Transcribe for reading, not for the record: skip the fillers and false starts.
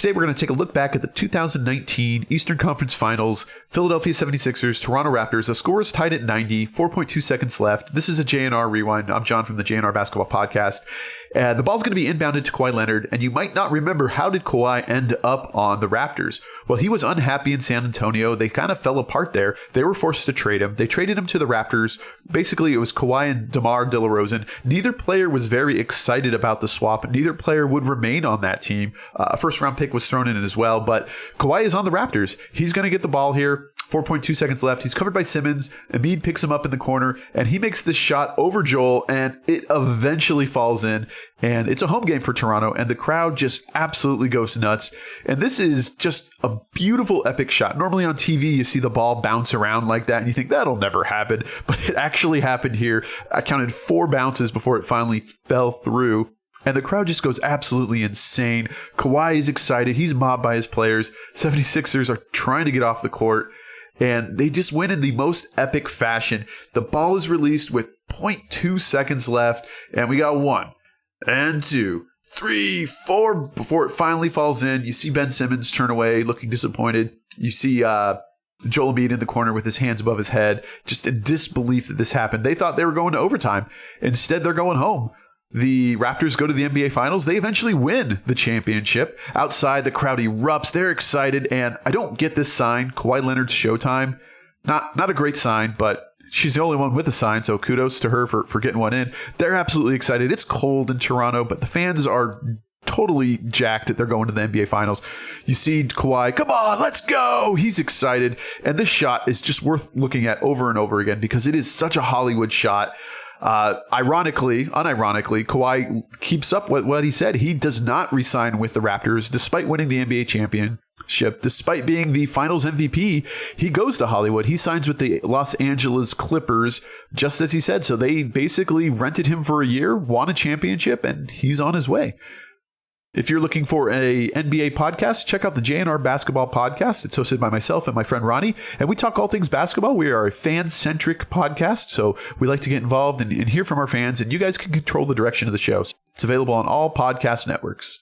Today, we're going to take a look back at the 2019 Eastern Conference Finals, Philadelphia 76ers, Toronto Raptors. The score is tied at 90, 4.2 seconds left. This is a JnR Rewind. I'm John from the JnR Basketball Podcast. The ball's going to be inbounded to Kawhi Leonard, and you might not remember, how did Kawhi end up on the Raptors? Well, he was unhappy in San Antonio. They kind of fell apart there. They were forced to trade him. They traded him to the Raptors. Basically, it was Kawhi and DeMar DeRozan. Neither player was very excited about the swap. Neither player would remain on that team. A first-round pick was thrown in it as well, but Kawhi is on the Raptors. He's going to get the ball here. 4.2 seconds left. He's covered by Simmons. Embiid picks him up in the corner, and he makes this shot over Joel, and it eventually falls in. And it's a home game for Toronto, and the crowd just absolutely goes nuts. And this is just a beautiful, epic shot. Normally on TV, you see the ball bounce around like that, and you think that'll never happen. But it actually happened here. I counted 4 bounces before it finally fell through. And the crowd just goes absolutely insane. Kawhi is excited. He's mobbed by his players. 76ers are trying to get off the court. And they just win in the most epic fashion. The ball is released with 0.2 seconds left. And we got 1 and 2, 3, 4 before it finally falls in. You see Ben Simmons turn away looking disappointed. You see Joel Embiid in the corner with his hands above his head, just in disbelief that this happened. They thought they were going to overtime. Instead, they're going home. The Raptors go to the NBA Finals. They eventually win the championship. Outside, the crowd erupts. They're excited, and I don't get this sign, Kawhi Leonard's Showtime. Not a great sign, but she's the only one with a sign, so kudos to her for getting one in. They're absolutely excited. It's cold in Toronto, but the fans are totally jacked that they're going to the NBA Finals. You see Kawhi, come on, let's go. He's excited, and this shot is just worth looking at over and over again because it is such a Hollywood shot. Unironically, Kawhi keeps up with what he said. He does not re-sign with the Raptors despite winning the NBA championship, despite being the finals MVP. He goes to Hollywood. He signs with the Los Angeles Clippers, just as he said. So they basically rented him for a year, won a championship, and he's on his way. If you're looking for a NBA podcast, check out the JnR Basketball Podcast. It's hosted by myself and my friend Ronnie, and we talk all things basketball. We are a fan-centric podcast, so we like to get involved and hear from our fans, and you guys can control the direction of the show. It's available on all podcast networks.